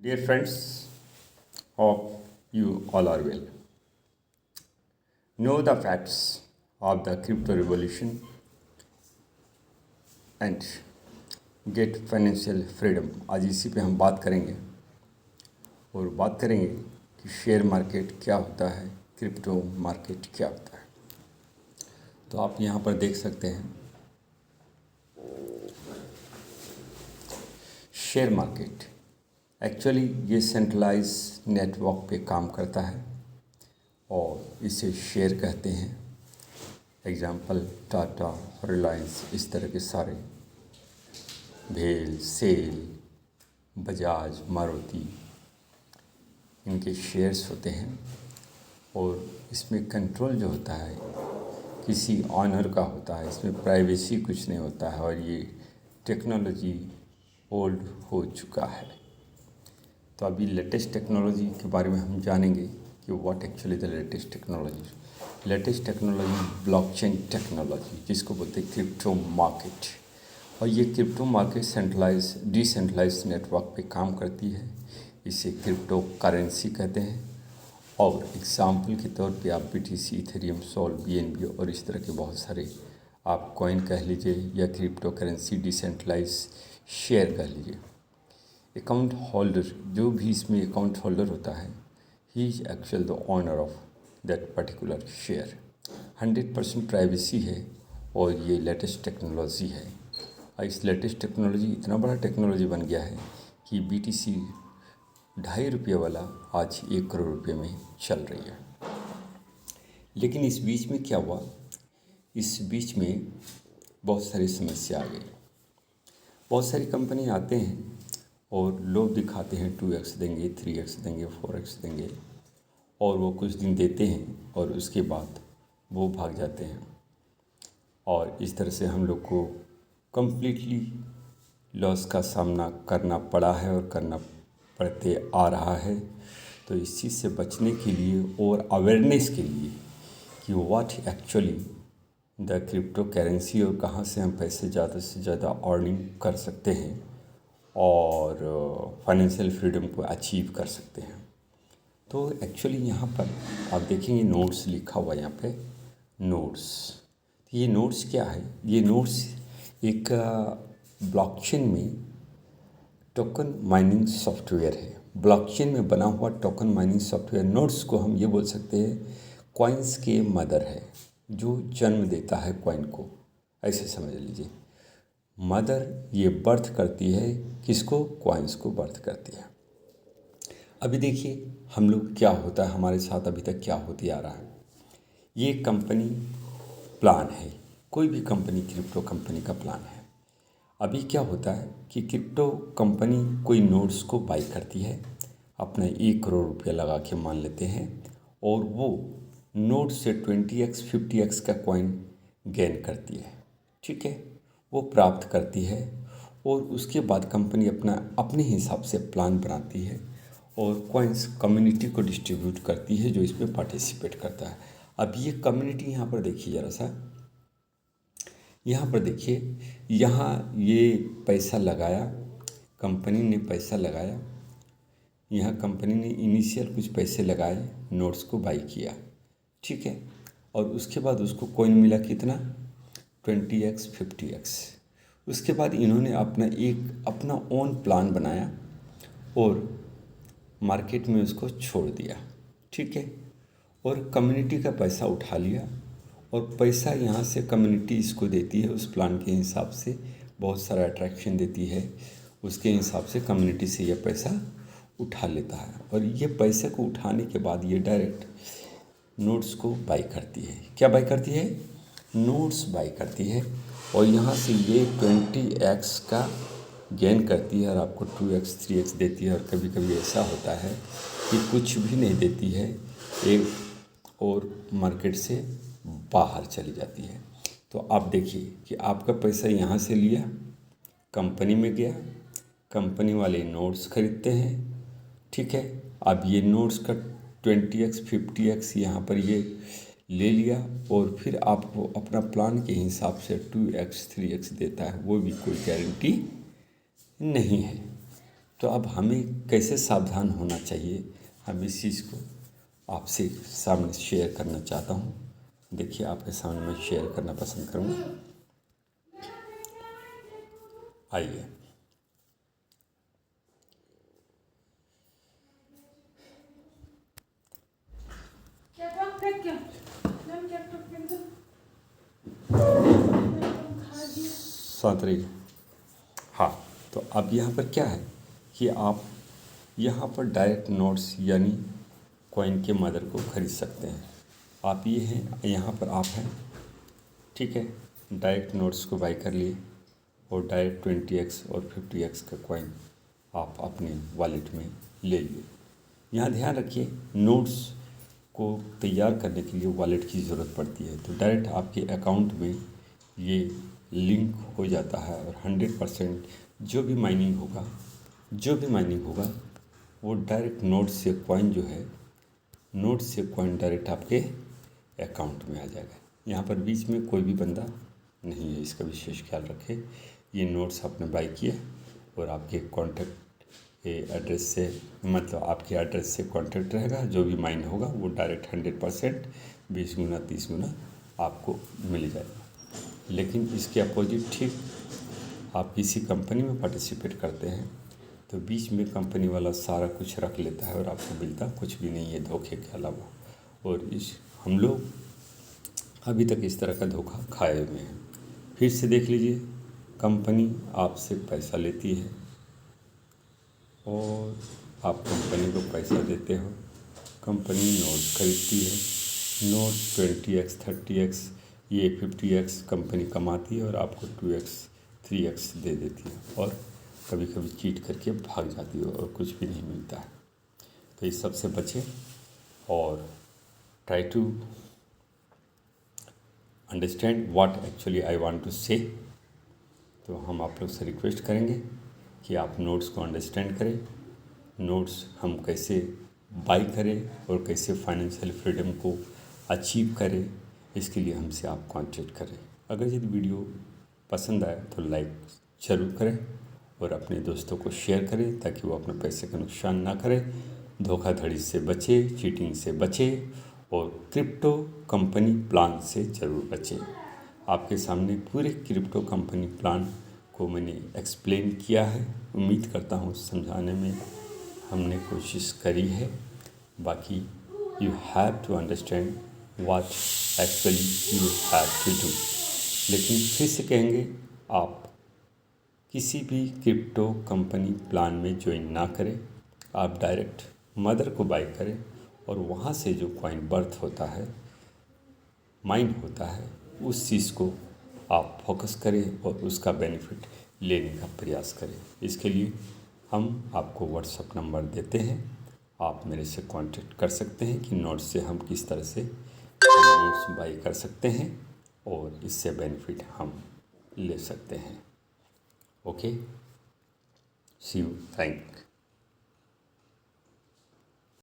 Dear friends, hope you all are well. Know the facts of the crypto revolution and get financial freedom. आज इसी पे हम बात करेंगे और बात करेंगे कि शेयर मार्केट क्या होता है, क्रिप्टो मार्केट क्या होता है। तो आप यहाँ पर देख सकते हैं शेयर मार्केट एक्चुअली ये सेंट्रलाइज नेटवर्क पे काम करता है और इसे शेयर कहते हैं। एग्जाम्पल टाटा, रिलायंस, इस तरह के सारे, भेल, सेल, बजाज, मारुति, इनके शेयर्स होते हैं और इसमें कंट्रोल जो होता है किसी ऑनर का होता है। इसमें प्राइवेसी कुछ नहीं होता है और ये टेक्नोलॉजी ओल्ड हो चुका है। तो अभी लेटेस्ट टेक्नोलॉजी के बारे में हम जानेंगे कि what actually the latest technology. Latest technology blockchain technology, जिसको बोलते हैं क्रिप्टो मार्केट। और ये crypto market centralize decentralize network पे काम करती है। इसे क्रिप्टो करेंसी कहते हैं। और एग्जाम्पल के तौर पे आप BTC, इथेरियम, सोल, BNB और इस तरह के बहुत सारे आप कॉइन कह लीजिए या क्रिप्टो करेंसी डिसेंट्रलाइज शेयर कह लीजिए। अकाउंट होल्डर, जो भी इसमें अकाउंट होल्डर होता है, he is actual the owner of that particular share. 100% privacy है और ये लेटेस्ट टेक्नोलॉजी है। और इस लेटेस्ट टेक्नोलॉजी इतना बड़ा टेक्नोलॉजी बन गया है कि BTC ₹2.5 वाला आज 1 करोड़ रुपये में चल रही है। लेकिन इस बीच में क्या हुआ, इस बीच में बहुत सारी समस्या आ गई। बहुत सारी कंपनी आते हैं और लोग दिखाते हैं 2x देंगे, 3x देंगे, 4x देंगे, और वो कुछ दिन देते हैं और उसके बाद वो भाग जाते हैं। और इस तरह से हम लोग को कम्प्लीटली लॉस का सामना करना पड़ा है और करना पड़ते आ रहा है। तो इस चीज़ से बचने के लिए और अवेयरनेस के लिए कि what actually the crypto currency और कहाँ से हम पैसे ज़्यादा से ज़्यादा अर्निंग कर सकते हैं और फाइनेंशियल फ्रीडम को अचीव कर सकते हैं। तो एक्चुअली यहाँ पर आप देखेंगे नोट्स लिखा हुआ है यहाँ पे, नोट्स। ये नोट्स क्या है? ये नोट्स एक ब्लॉकचेन में टोकन माइनिंग सॉफ्टवेयर है। ब्लॉकचेन में बना हुआ टोकन माइनिंग सॉफ्टवेयर। नोट्स को हम ये बोल सकते हैं कॉइन्स के मदर है, जो जन्म देता है कॉइन को, ऐसे समझ लीजिए। मदर ये बर्थ करती है, किसको? कॉइन्स को बर्थ करती है। अभी देखिए हम लोग क्या होता है हमारे साथ, अभी तक क्या होती आ रहा है। ये कंपनी प्लान है, कोई भी कंपनी क्रिप्टो कंपनी का प्लान है। अभी क्या होता है कि क्रिप्टो कंपनी कोई नोट्स को बाई करती है, अपना 1 करोड़ रुपया लगा के मान लेते हैं, और वो नोट से 20x 50x का कॉइन गेन करती है। ठीक है, वो प्राप्त करती है और उसके बाद कंपनी अपने हिसाब से प्लान बनाती है और कॉइन्स कम्युनिटी को डिस्ट्रीब्यूट करती है जो इसमें पार्टिसिपेट करता है। अब ये कम्युनिटी यहाँ पर देखिए ज़रा सा, यहाँ पर देखिए, यहाँ ये पैसा लगाया, कंपनी ने पैसा लगाया, यहाँ कंपनी ने इनिशियल कुछ पैसे लगाए, नोट्स को बाई किया, ठीक है, और उसके बाद उसको कॉइन मिला कितना? 20x 50x। उसके बाद इन्होंने अपना ओन प्लान बनाया और मार्केट में उसको छोड़ दिया, ठीक है, और कम्युनिटी का पैसा उठा लिया और पैसा यहाँ से कम्युनिटी इसको देती है उस प्लान के हिसाब से, बहुत सारा अट्रैक्शन देती है, उसके हिसाब से कम्युनिटी से ये पैसा उठा लेता है। और ये पैसे को उठाने के बाद ये डायरेक्ट नोट्स को बाई करती है। क्या बाई करती है? नोट्स बाई करती है और यहाँ से ये 20x का गेन करती है और आपको 2x 3x देती है। और कभी कभी ऐसा होता है कि कुछ भी नहीं देती है एक और मार्केट से बाहर चली जाती है। तो आप देखिए कि आपका पैसा यहाँ से लिया, कंपनी में गया, कंपनी वाले नोट्स खरीदते हैं, ठीक है। अब ये नोट्स का 20x 50x यहाँ पर ये ले लिया और फिर आपको अपना प्लान के हिसाब से 2x 3x देता है, वो भी कोई गारंटी नहीं है। तो अब हमें कैसे सावधान होना चाहिए, हम इस चीज़ को आपसे सामने शेयर करना चाहता हूँ। देखिए, आपके सामने मैं शेयर करना पसंद करूँगा। आइए, साथ रहिए। हाँ, तो अब यहाँ पर क्या है कि आप यहाँ पर डायरेक्ट नोट्स यानी कॉइन के मदर को खरीद सकते हैं। आप ये हैं, यहाँ पर आप हैं, ठीक है। डायरेक्ट नोट्स को बाई कर लिए और डायरेक्ट 20x और 50x का कॉइन आप अपने वॉलेट में ले लिए। यहाँ ध्यान रखिए, नोट्स को तैयार करने के लिए वॉलेट की ज़रूरत पड़ती है, तो डायरेक्ट आपके अकाउंट में ये लिंक हो जाता है और 100% जो भी माइनिंग होगा वो डायरेक्ट नोट से कॉइन जो है, नोट से कॉइन डायरेक्ट आपके अकाउंट में आ जाएगा। यहाँ पर बीच में कोई भी बंदा नहीं है, इसका विशेष ख्याल रखें। ये नोट्स आपने बाई किए और आपके कॉन्टैक्ट एड्रेस से, मतलब आपके एड्रेस से कॉन्टैक्ट रहेगा, जो भी माइन होगा वो डायरेक्ट 100% 20 गुना 30 गुना आपको मिल जाएगा। लेकिन इसके अपोजिट ठीक, आप किसी कंपनी में पार्टिसिपेट करते हैं तो बीच में कंपनी वाला सारा कुछ रख लेता है और आपको मिलता कुछ भी नहीं है धोखे के अलावा। और हम लोग अभी तक इस तरह का धोखा खाए हुए हैं। फिर से देख लीजिए, कंपनी आपसे पैसा लेती है और आप कंपनी को पैसा देते हो, कंपनी नोट खरीदती है, नोट 20x 30x ये 50x कंपनी कमाती है और आपको 2x 3x दे देती है और कभी कभी चीट करके भाग जाती है और कुछ भी नहीं मिलता है। तो इस सब से बचें और try to understand what actually I want to say. तो हम आप लोग से रिक्वेस्ट करेंगे कि आप नोट्स को अंडरस्टैंड करें, नोट्स हम कैसे बाई करें और कैसे फाइनेंशियल फ्रीडम को अचीव करें, इसके लिए हमसे आप कांटेक्ट करें। अगर यदि वीडियो पसंद आए तो लाइक ज़रूर करें और अपने दोस्तों को शेयर करें ताकि वो अपने पैसे का नुकसान ना करें, धोखाधड़ी से बचे, चीटिंग से बचे और क्रिप्टो कंपनी प्लान से ज़रूर बचें। आपके सामने पूरे क्रिप्टो कंपनी प्लान को मैंने एक्सप्लेन किया है। उम्मीद करता हूँ समझाने में हमने कोशिश करी है। बाकी you have to understand what actually you have to do. लेकिन फिर से कहेंगे, आप किसी भी क्रिप्टो कंपनी प्लान में ज्वाइन ना करें। आप डायरेक्ट मदर को बाई करें और वहाँ से जो कॉइन बर्थ होता है, माइन होता है, उस चीज़ को आप फोकस करें और उसका बेनिफिट लेने का प्रयास करें। इसके लिए हम आपको व्हाट्सएप नंबर देते हैं, आप मेरे से कांटेक्ट कर सकते हैं कि नोट्स से हम किस तरह से नोट्स बाई कर सकते हैं और इससे बेनिफिट हम ले सकते हैं। Okay, C you, thank